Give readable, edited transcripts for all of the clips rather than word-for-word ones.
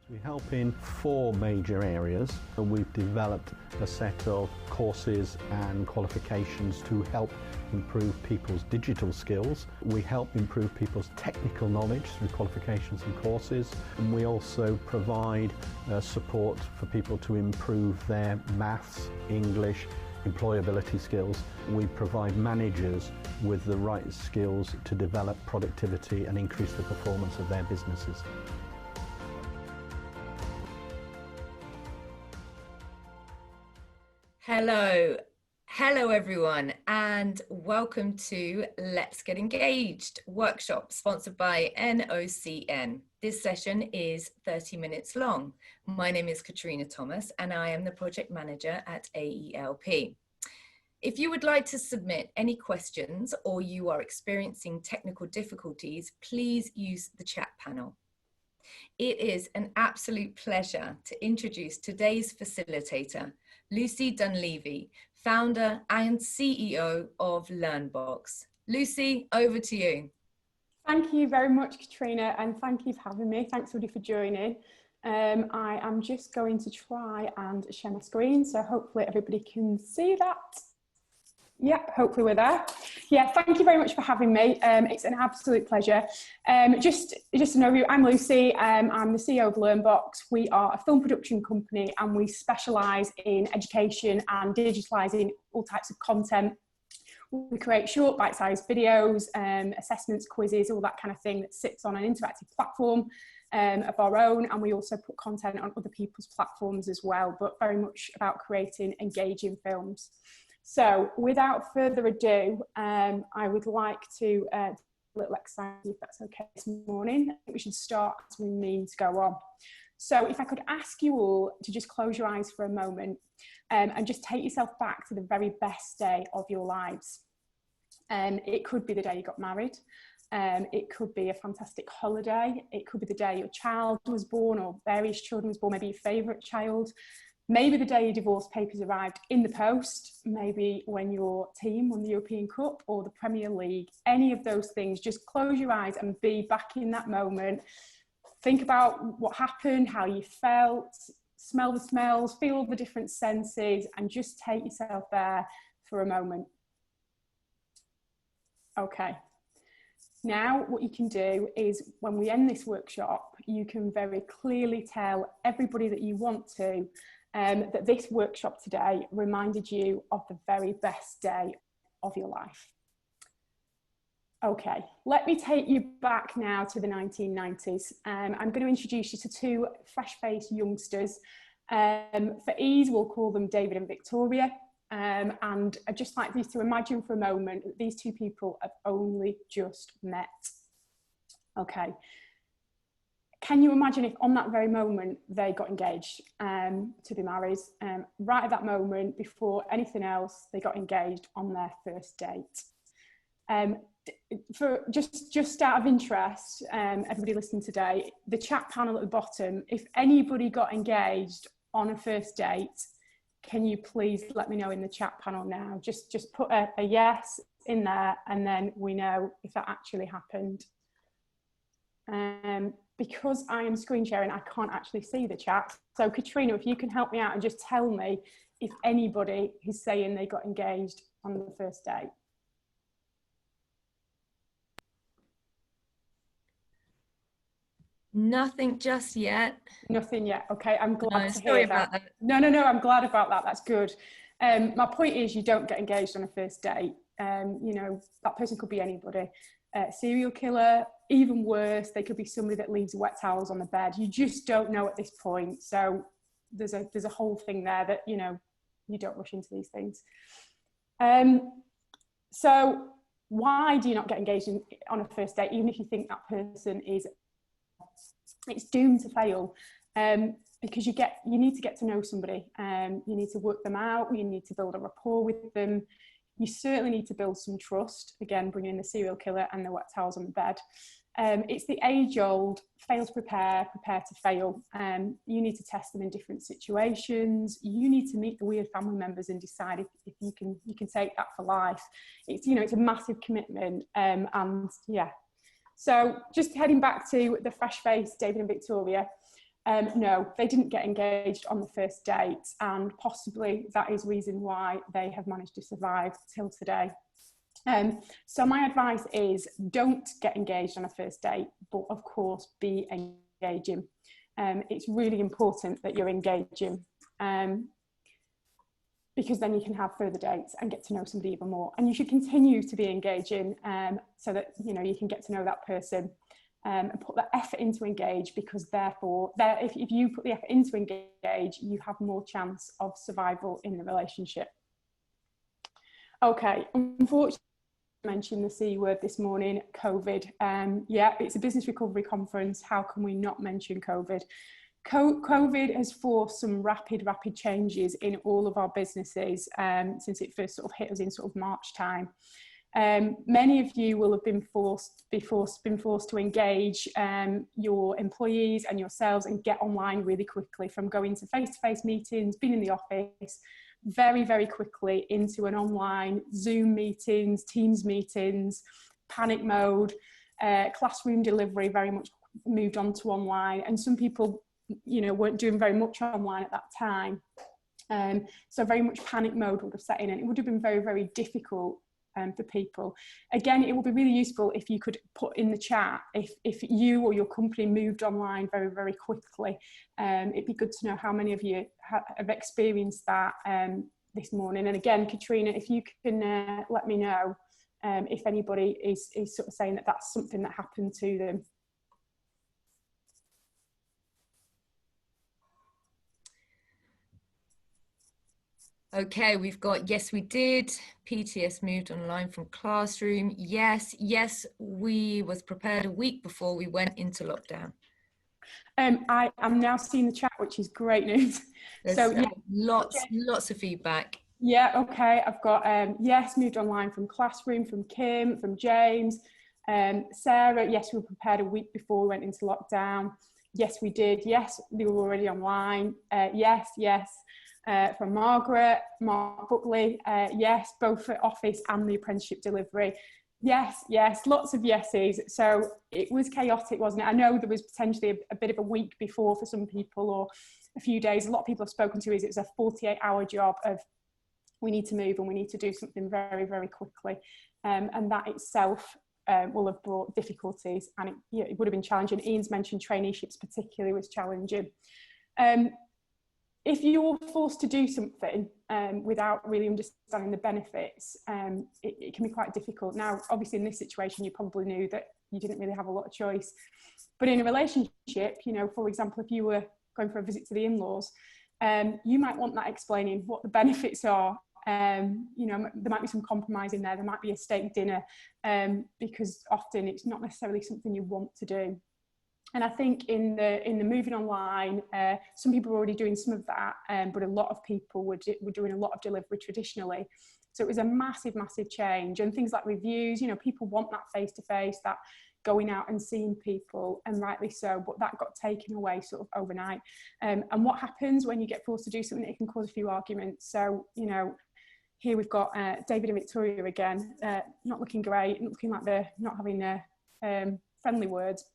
We help in 4 major areas, and we've developed a set of courses and qualifications to help improve people's digital skills. We help improve people's technical knowledge through qualifications and courses, and we also provide support for people to improve their maths, English, employability skills. We provide managers with the right skills to develop productivity and increase the performance of their businesses. Hello everyone, and welcome to Let's Get Engaged workshop sponsored by NOCN. This session is 30 minutes long. My name is Katrina Thomas and I am the project manager at AELP. If you would like to submit any questions or you are experiencing technical difficulties, please use the chat panel. It is an absolute pleasure to introduce today's facilitator, Lucy Dunleavy, founder and CEO of LearnBox. Lucy, over to you. Thank you very much, Katrina, and thank you for having me. Thanks, everybody, for joining. I am just going to try and share my screen, so hopefully everybody can see that. Yep, hopefully we're there. Yeah, thank you very much for having me. It's an absolute pleasure. Just an overview, I'm Lucy. I'm the CEO of LearnBox. We are a film production company and we specialise in education and digitalising all types of content. We create short bite-sized videos, assessments, quizzes, all that kind of thing that sits on an interactive platform of our own, and we also put content on other people's platforms as well, but very much about creating engaging films. So without further ado, I would like to do a little exercise, if that's okay, this morning. I think we should start as we mean to go on. So if I could ask you all to just close your eyes for a moment and just take yourself back to the very best day of your lives. It could be the day you got married. It could be a fantastic holiday. It could be the day your child was born or various children was born, maybe your favourite child. Maybe the day your divorce papers arrived in the post, maybe when your team won the European Cup or the Premier League, any of those things. Just close your eyes and be back in that moment. Think about what happened, how you felt, smell the smells, feel all the different senses, and just take yourself there for a moment. Okay. Now, what you can do is when we end this workshop, you can very clearly tell everybody that you want to that this workshop today reminded you of the very best day of your life. Okay, let me take you back now to the 1990s. I'm going to introduce you to 2 fresh-faced youngsters. For ease, we'll call them David and Victoria. And I'd just like you to imagine for a moment that these 2 people have only just met. Okay. Can you imagine if on that very moment they got engaged to be married? Right at that moment, before anything else, they got engaged on their first date. For just out of interest, everybody listening today, the chat panel at the bottom, if anybody got engaged on a first date, can you please let me know in the chat panel now? Just put a yes in there, and then we know if that actually happened. Because I am screen sharing, I can't actually see the chat. So Katrina, if you can help me out and just tell me if anybody is saying they got engaged on the first date. Nothing just yet. Nothing yet. Okay, I'm glad to sorry hear about that. No, I'm glad about that. That's good. My point is, you don't get engaged on a first date. You know, that person could be anybody. Serial killer, even worse, they could be somebody that leaves wet towels on the bed. You just don't know at this point. So there's a whole thing there that, you know, you don't rush into these things. So why do you not get engaged on a first date, even if you think that person is, it's doomed to fail? Because you need to get to know somebody. You need to work them out. You need to build a rapport with them. You certainly need to build some trust, again, bringing in the serial killer and the wet towels on the bed. It's the age-old, fail to prepare, prepare to fail. You need to test them in different situations. You need to meet the weird family members and decide if you can take that for life. It's, you know, it's a massive commitment. And yeah, so just heading back to the fresh-faced David and Victoria. No, they didn't get engaged on the first date, and possibly that is reason why they have managed to survive till today. So my advice is, don't get engaged on a first date, but of course be engaging. It's really important that you're engaging, because then you can have further dates and get to know somebody even more. And you should continue to be engaging, so that you can get to know that person, and put that effort into engage, because therefore if you put the effort into engage, you have more chance of survival in the relationship. Okay, unfortunately, I mentioned the C word this morning, COVID. Yeah, it's a business recovery conference. How can we not mention COVID? COVID has forced some rapid changes in all of our businesses since it first sort of hit us in sort of March time. Many of you will have been forced to engage your employees and yourselves and get online really quickly, from going to face-to-face meetings, being in the office, very quickly into an online Zoom meetings, Teams meetings, panic mode, classroom delivery very much moved on to online, and some people weren't doing very much online at that time, so very much panic mode would have set in, and it would have been very difficult for people. Again, it would be really useful if you could put in the chat if you or your company moved online very quickly. It'd be good to know how many of you have experienced that this morning. And again, Katrina, if you can let me know if anybody is sort of saying that that's something that happened to them. Okay, we've got, yes, we did. PTS moved online from classroom. Yes, we was prepared a week before we went into lockdown. I am now seeing the chat, which is great news. There's so yeah, lots of feedback. Yeah, okay, I've got yes, moved online from classroom, from Kim, from James. Sarah, yes, we were prepared a week before we went into lockdown. Yes, we did. Yes, they were already online. Yes. From Margaret, Mark Buckley, yes, both for office and the apprenticeship delivery. Yes, lots of yeses. So it was chaotic, wasn't it? I know there was potentially a bit of a week before for some people, or a few days. A lot of people I've spoken to is it's a 48-hour job of, we need to move and we need to do something very quickly. And that itself will have brought difficulties, and it would have been challenging. Ian's mentioned traineeships particularly was challenging. If you're forced to do something without really understanding the benefits, it can be quite difficult. Now, obviously in this situation, you probably knew that you didn't really have a lot of choice. But in a relationship, for example, if you were going for a visit to the in-laws, you might want that explaining what the benefits are. There might be some compromise in there. There might be a steak dinner, because often it's not necessarily something you want to do. And I think in the moving online, some people were already doing some of that, but a lot of people were doing a lot of delivery traditionally. So it was a massive change. And things like reviews, people want that face-to-face, that going out and seeing people, and rightly so, but that got taken away sort of overnight. And what happens when you get forced to do something, it can cause a few arguments. So, here we've got David and Victoria again, not looking great, looking like they're not having friendly words.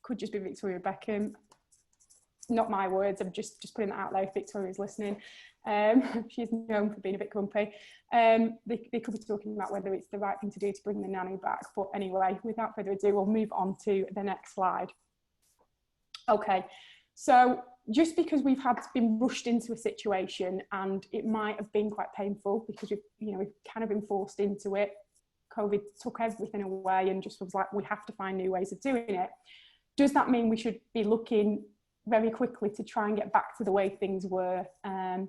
Could just be Victoria Beckham, not my words. I'm just putting that out there if Victoria's listening. She's known for being a bit grumpy. They could be talking about whether it's the right thing to do to bring the nanny back. But anyway, without further ado, we'll move on to the next slide. Okay, so just because we've been rushed into a situation, and it might have been quite painful because we've kind of been forced into it. COVID took everything away and just was like, we have to find new ways of doing it. Does that mean we should be looking very quickly to try and get back to the way things were? I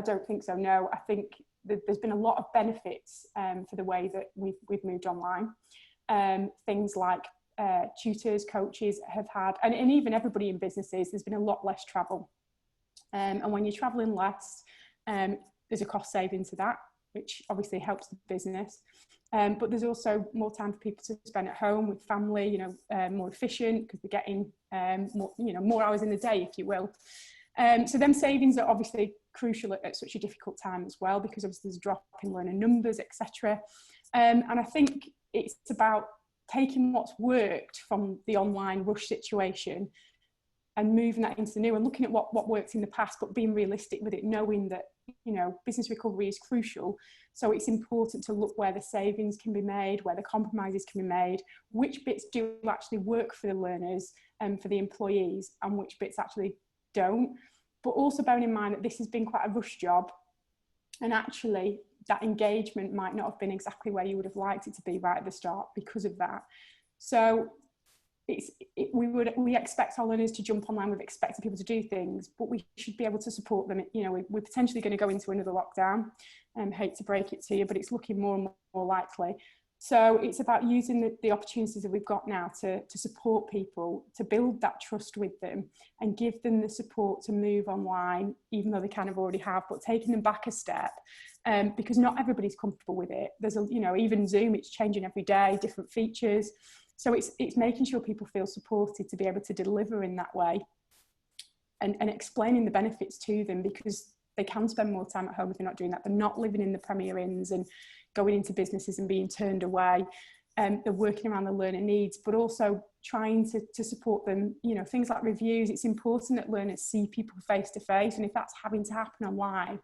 don't think so, no. I think that there's been a lot of benefits for the way that we've moved online. Things like tutors, coaches have had, and even everybody in businesses, there's been a lot less travel. And when you're traveling less, there's a cost saving to that, which obviously helps the business. But there's also more time for people to spend at home with family, more efficient, because they're getting more hours in the day, if you will. So them savings are obviously crucial at such a difficult time as well, because obviously there's a drop in learner numbers, etc. And I think it's about taking what's worked from the online rush situation and moving that into the new and looking at what worked in the past, but being realistic with it, knowing that, you know, business recovery is crucial. So it's important to look where the savings can be made, where the compromises can be made, which bits do actually work for the learners and for the employees, and which bits actually don't. But also bearing in mind that this has been quite a rush job, and actually that engagement might not have been exactly where you would have liked it to be right at the start because of that. So we expect our learners to jump online. We've expected people to do things, but we should be able to support them. You know, we're potentially going to go into another lockdown. Hate to break it to you, but it's looking more and more likely. So it's about using the opportunities that we've got now to support people, to build that trust with them and give them the support to move online, even though they kind of already have, but taking them back a step, because not everybody's comfortable with it. There's you know, even Zoom, it's changing every day, different features. So it's making sure people feel supported to be able to deliver in that way, and explaining the benefits to them, because they can spend more time at home if they're not doing that. They're not living in the Premier Inns and going into businesses and being turned away. They're working around the learner needs, but also trying to support them. You know, things like reviews. It's important that learners see people face to face, and if that's having to happen online,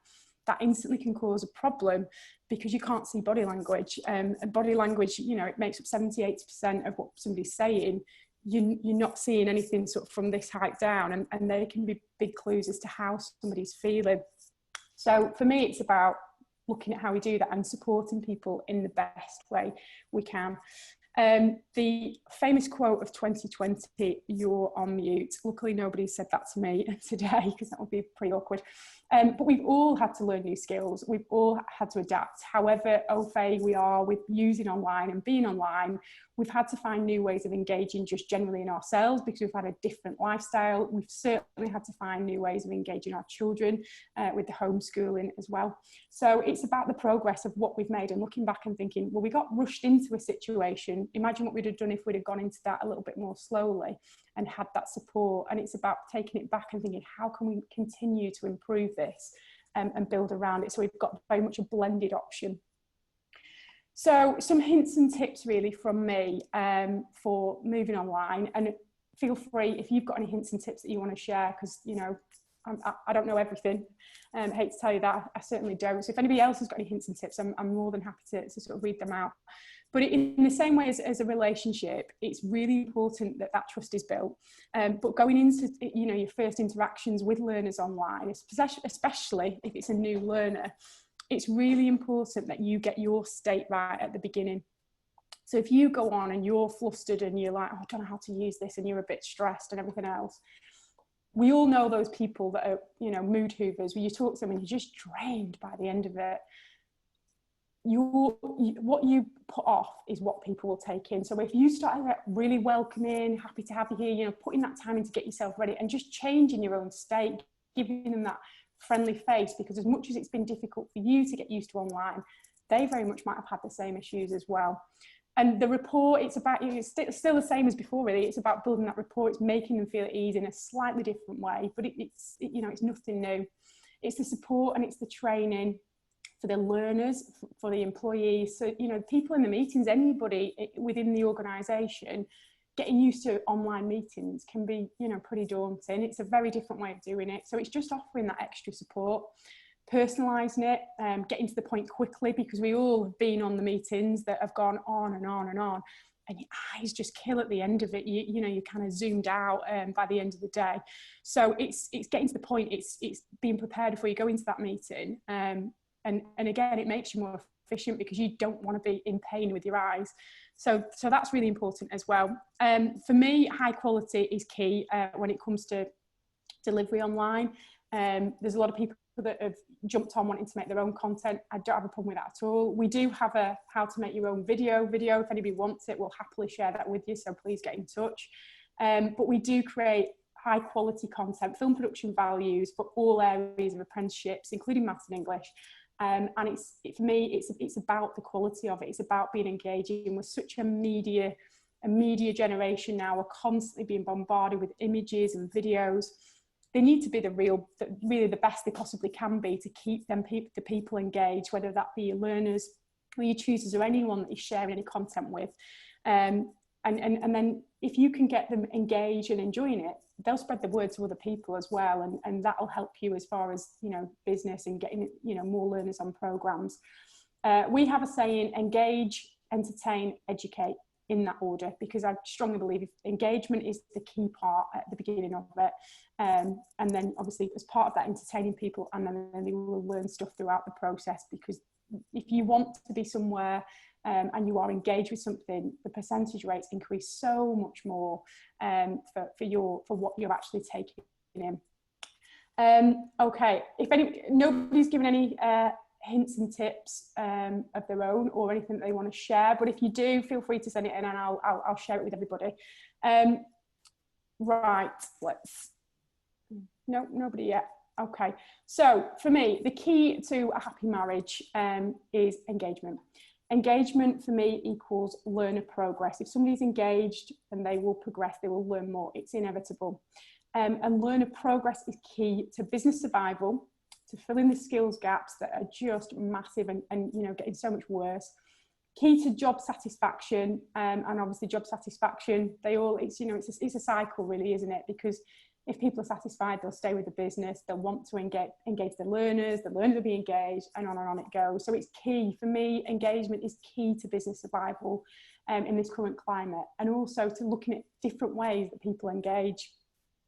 that instantly can cause a problem, because you can't see body language. And body language, you know, it makes up 70-80% of what somebody's saying. You're not seeing anything sort of from this height down, and they can be big clues as to how somebody's feeling. So for me, it's about looking at how we do that and supporting people in the best way we can. The famous quote of 2020, "You're on mute." Luckily, nobody said that to me today, because that would be pretty awkward. But we've all had to learn new skills. We've all had to adapt. However au fait we are with using online and being online, we've had to find new ways of engaging just generally in ourselves, because we've had a different lifestyle. We've certainly had to find new ways of engaging our children with the homeschooling as well. So it's about the progress of what we've made, and looking back and thinking, well, we got rushed into a situation. Imagine what we'd have done if we'd have gone into that a little bit more slowly and had that support. And it's about taking it back and thinking, how can we continue to improve this and build around it? So we've got very much a blended option. So some hints and tips really from me for moving online, and feel free if you've got any hints and tips that you want to share, because, you know, I don't know everything. I hate to tell you that, I certainly don't. So if anybody else has got any hints and tips, I'm more than happy to sort of read them out. But in the same way as a relationship, it's really important that that trust is built. But going into, you know, your first interactions with learners online, especially if it's a new learner, it's really important that you get your state right at the beginning. So if you go on and you're flustered and you're like, oh, I don't know how to use this, and you're a bit stressed and everything else, we all know those people that are, you know, mood hoovers, where you talk to them and you're just drained by the end of it. What you put off is what people will take in. So if you start really welcoming, happy to have you here, you know, putting that time in to get yourself ready and just changing your own state, giving them that friendly face, because as much as it's been difficult for you to get used to online, they very much might have had the same issues as well. And the rapport, it's about, it's still the same as before, really. It's about building that rapport. It's making them feel at ease in a slightly different way, but you know, it's nothing new. It's the support and it's the training for the learners, for the employees. So, you know, people in the meetings, anybody within the organisation, getting used to online meetings can be, you know, pretty daunting. It's a very different way of doing it. So it's just offering that extra support, personalising it, getting to the point quickly, because we all have been on the meetings that have gone on and on and on, and your eyes just kill at the end of it. You know, you're kind of zoomed out by the end of the day. So it's getting to the point, it's being prepared before you go into that meeting. And again, it makes you more efficient, because you don't want to be in pain with your eyes. So that's really important as well. For me, high quality is key when it comes to delivery online. There's a lot of people that have jumped on wanting to make their own content. I don't have a problem with that at all. We do have a how to make your own video. If anybody wants it, we'll happily share that with you, so please get in touch. But we do create high quality content, film production values for all areas of apprenticeships, including maths and English. And for me, it's about the quality of it. It's about being engaging. We're such a media generation now. We're constantly being bombarded with images and videos. They need to be really the best they possibly can be to keep the people engaged, whether that be your learners or your tutors or anyone that you're sharing any content with. And then if you can get them engaged and enjoying it, they'll spread the word to other people as well, and that'll help you as far as, you know, business and getting, you know, more learners on programs. We have a saying: engage, entertain, educate, in that order, because I strongly believe engagement is the key part at the beginning of it, and then obviously as part of that, entertaining people, and then they will learn stuff throughout the process. Because if you want to be somewhere and you are engaged with something, the percentage rates increase so much more for what you're actually taking in. Okay, if nobody's given any hints and tips of their own or anything that they want to share, but if you do, feel free to send it in and I'll share it with everybody. Right, nobody yet. Okay, so for me, the key to a happy marriage is engagement. Engagement for me equals learner progress. If somebody's engaged, then they will progress, they will learn more. It's inevitable. And learner progress is key to business survival, to fill in the skills gaps that are just massive and you know, getting so much worse. Key to job satisfaction, and obviously job satisfaction, it's a cycle really, isn't it? Because if people are satisfied, they'll stay with the business, they'll want to engage the learners will be engaged, and on it goes. So it's key for me. Engagement is key to business survival in this current climate, and also to looking at different ways that people engage.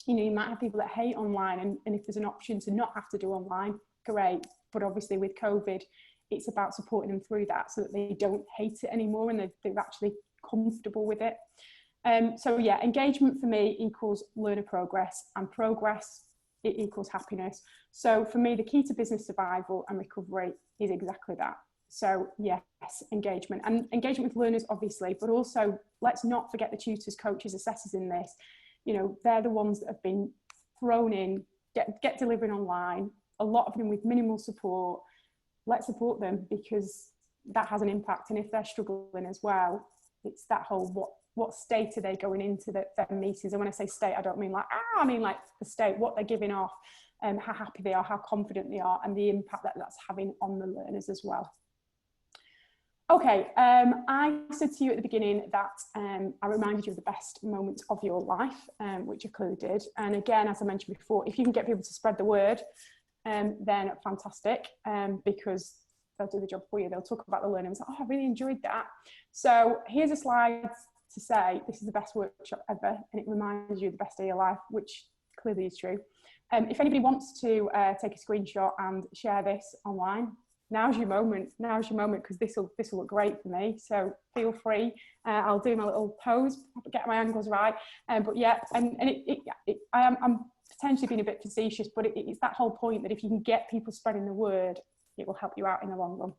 You know, you might have people that hate online, and if there's an option to not have to do online, great. But obviously with COVID, it's about supporting them through that so that they don't hate it anymore and they're actually comfortable with it. So yeah, engagement for me equals learner progress, and progress, it equals happiness. So for me, the key to business survival and recovery is exactly that. So yes, engagement, and engagement with learners, obviously, but also let's not forget the tutors, coaches, assessors in this. You know, they're the ones that have been thrown in, get delivering online, a lot of them with minimal support. Let's support them, because that has an impact. And if they're struggling as well, it's that whole what state are they going into their meetings? And when I say state, I don't mean like, I mean like the state, what they're giving off, how happy they are, how confident they are, and the impact that that's having on the learners as well. Okay, I said to you at the beginning that I reminded you of the best moments of your life, which I clearly did. And again, as I mentioned before, if you can get people to spread the word, then fantastic, because they'll do the job for you. They'll talk about the learning and say, oh, I really enjoyed that. So here's a slide to say this is the best workshop ever, and it reminds you of the best day of your life, which clearly is true. If anybody wants to take a screenshot and share this online, now's your moment, because this will look great for me. So feel free. I'll do my little pose, get my angles right. But yeah, I'm potentially being a bit facetious, but it's that whole point that if you can get people spreading the word, it will help you out in the long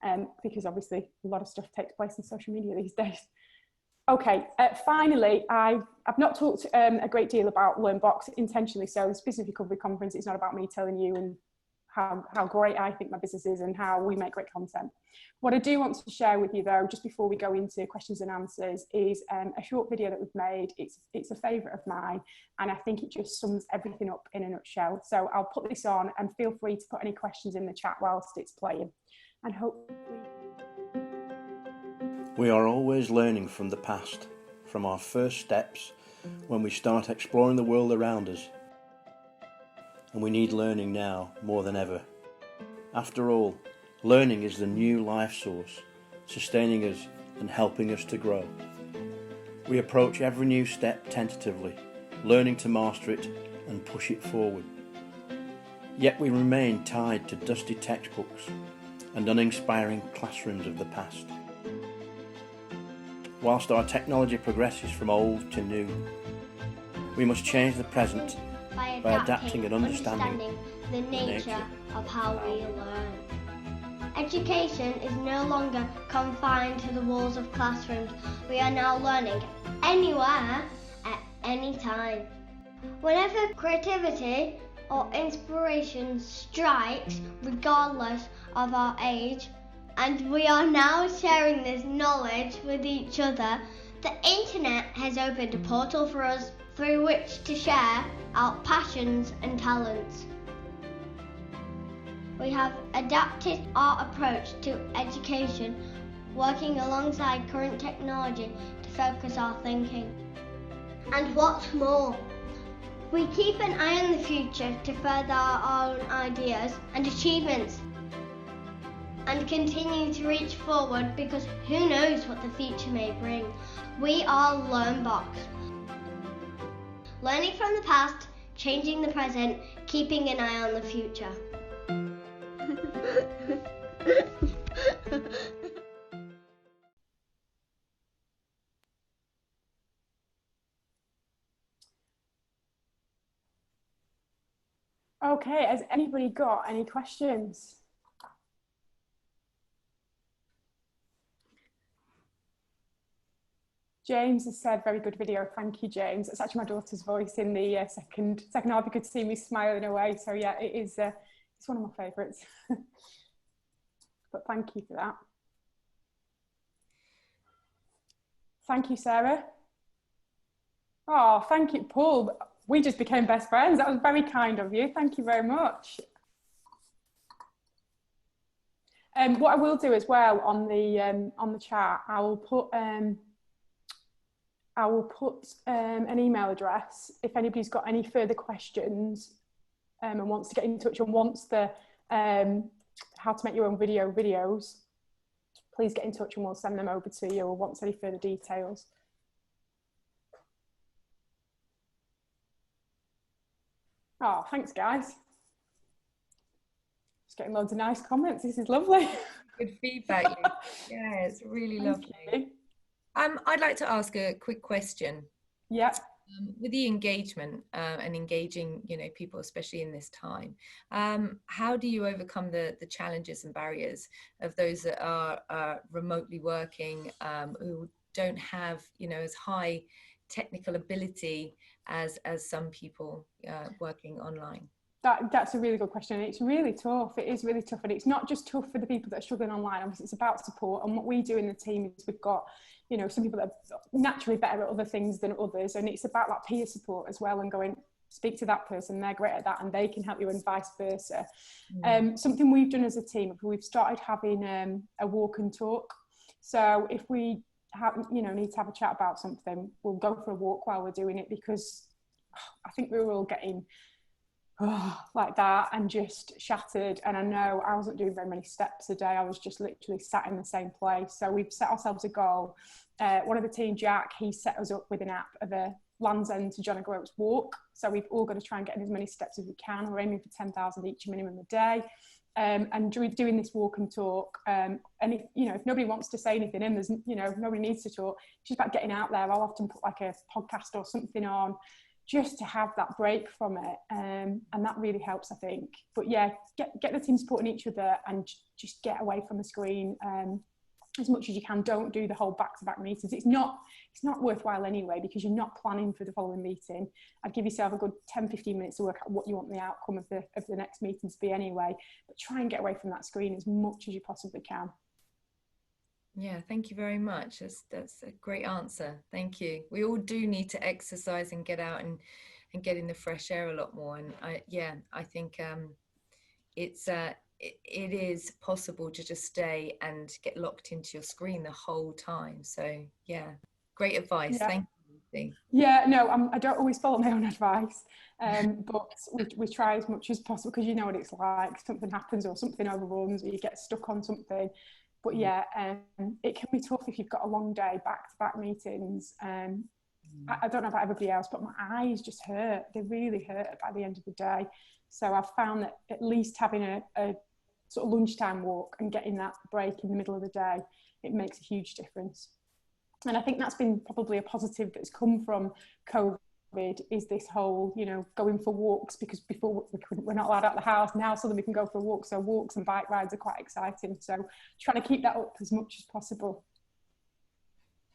run. Because obviously a lot of stuff takes place on social media these days. Okay, finally, I've not talked a great deal about LearnBox intentionally. So this Business Recovery Conference, it's not about me telling you and how great I think my business is and how we make great content. What I do want to share with you though, just before we go into questions and answers, is a short video that we've made. It's a favourite of mine, and I think it just sums everything up in a nutshell. So I'll put this on, and feel free to put any questions in the chat whilst it's playing, and hopefully. We are always learning from the past, from our first steps when we start exploring the world around us. And we need learning now more than ever. After all, learning is the new life source, sustaining us and helping us to grow. We approach every new step tentatively, learning to master it and push it forward. Yet we remain tied to dusty textbooks and uninspiring classrooms of the past. Whilst our technology progresses from old to new, we must change the present by adapting and understanding the nature of how we learn. Education is no longer confined to the walls of classrooms. We are now learning anywhere, at any time. Whenever creativity or inspiration strikes, regardless of our age, and we are now sharing this knowledge with each other, the internet has opened a portal for us through which to share our passions and talents. We have adapted our approach to education, working alongside current technology to focus our thinking. And what's more, We keep an eye on the future to further our own ideas and achievements and continue to reach forward because who knows what the future may bring. We are LearnBox. Learning from the past, changing the present, keeping an eye on the future. Okay, has anybody got any questions? James has said, very good video. Thank you, James. It's actually my daughter's voice in the second half. You could see me smiling away. So yeah, it is. It's one of my favourites. But thank you for that. Thank you, Sarah. Oh, thank you, Paul. We just became best friends. That was very kind of you. Thank you very much. What I will do as well on the chat, I will put an email address if anybody's got any further questions and wants to get in touch and wants the how to make your own videos. Please get in touch and we'll send them over to you or wants any further details. Oh, thanks, guys. Just getting loads of nice comments. This is lovely. Good feedback. Yeah, it's really lovely. I'd like to ask a quick question. Yeah. With the engagement and engaging, people, especially in this time, how do you overcome the challenges and barriers of those that are remotely working, who don't have, as high technical ability as some people working online? That's a really good question. It's really tough. It is really tough. And it's not just tough for the people that are struggling online. Obviously, it's about support. And what we do in the team is we've got, some people that are naturally better at other things than others. And it's about that peer support as well and going, speak to that person, they're great at that and they can help you and vice versa. Something we've done as a team, we've started having a walk and talk. So if we need to have a chat about something, we'll go for a walk while we're doing it, because I think we were all getting like that and just shattered. And I know I wasn't doing very many steps a day. I was just literally sat in the same place. So we've set ourselves a goal. One of the team, Jack, he set us up with an app of a Land's End to John O'Groats walk. So we've all got to try and get in as many steps as we can. We're aiming for 10,000 each minimum a day. And doing this walk and talk. And if nobody wants to say anything and there's, nobody needs to talk, it's just about getting out there. I'll often put like a podcast or something on just to have that break from it. And that really helps, I think. But yeah, get the team supporting each other and just get away from the screen as much as you can. Don't do the whole back-to-back meetings. It's not worthwhile anyway, because you're not planning for the following meeting. I'd give yourself a good 10-15 minutes to work out what you want the outcome of the next meeting to be anyway. But try and get away from that screen as much as you possibly can. Yeah, thank you very much. That's a great answer. Thank you. We all do need to exercise and get out and get in the fresh air a lot more. And I think it is possible to just stay and get locked into your screen the whole time. So yeah, great advice. Yeah. Thank you. Yeah, no, I don't always follow my own advice, but we try as much as possible, because you know what it's like. Something happens or something overruns or you get stuck on something. But yeah, it can be tough if you've got a long day, back-to-back meetings. I don't know about everybody else, but my eyes just hurt. They really hurt by the end of the day. So I've found that at least having a sort of lunchtime walk and getting that break in the middle of the day, it makes a huge difference. And I think that's been probably a positive that's come from COVID, is this whole, going for walks, because before we're not allowed out of the house. Now suddenly we can go for a walk. So walks and bike rides are quite exciting. So trying to keep that up as much as possible.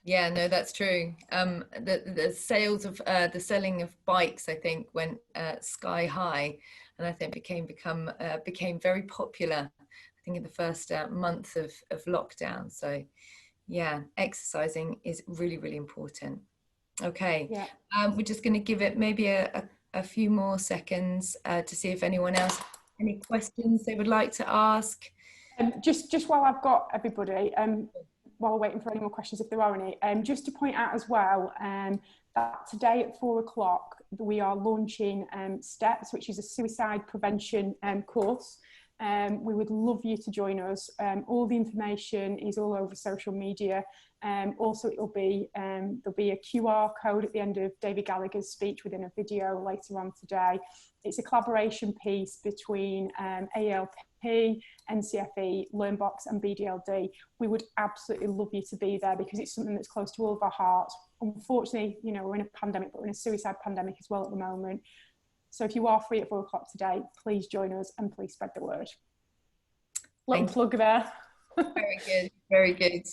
Yeah, no, that's true. The sales of the selling of bikes, I think, went sky high, and I think became very popular, I think, in the first month of lockdown. So yeah, exercising is really, really important. Okay, yeah. We're just going to give it maybe a few more seconds to see if anyone else has any questions they would like to ask. Just while I've got everybody, while we're waiting for any more questions, if there are any, just to point out as well that today at 4 o'clock we are launching STEPS, which is a suicide prevention course. We would love you to join us. All the information is all over social media. Also, there'll be a QR code at the end of David Gallagher's speech within a video later on today. It's a collaboration piece between AELP, NCFE, LearnBox and BDLD. We would absolutely love you to be there because it's something that's close to all of our hearts. Unfortunately, you know, we're in a pandemic, but we're in a suicide pandemic as well at the moment. So if you are free at 4 o'clock today, please join us and please spread the word. Little plug there. Very good, very good.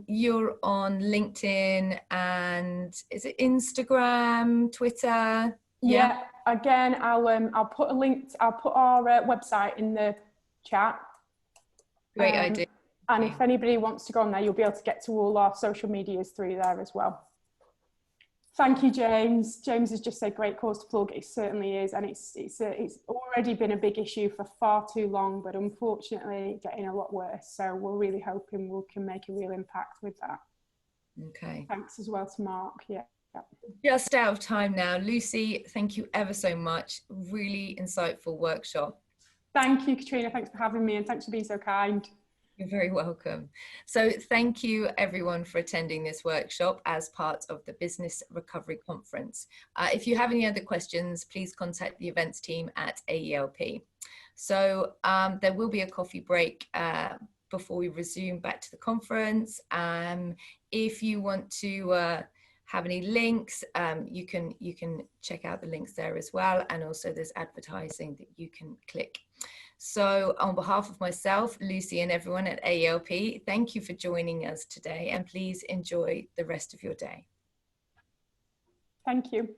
You're on LinkedIn and is it Instagram, Twitter? Yeah. Again, I'll put a link. I'll put our website in the chat. Great idea. And if anybody wants to go on there, you'll be able to get to all our social medias through there as well. Thank you, James. James has just said great cause to plug. It certainly is, and it's already been a big issue for far too long, but unfortunately getting a lot worse. So we're really hoping we can make a real impact with that. Okay. Thanks as well to Mark. Yeah. Just out of time now. Lucy, thank you ever so much. Really insightful workshop. Thank you, Katrina. Thanks for having me and thanks for being so kind. You're very welcome. So thank you everyone for attending this workshop as part of the Business Recovery Conference. If you have any other questions, please contact the events team at AELP. So there will be a coffee break before we resume back to the conference. If you want to have any links, you can check out the links there as well. And also there's advertising that you can click. So on behalf of myself, Lucy and everyone at AELP, thank you for joining us today and please enjoy the rest of your day. Thank you.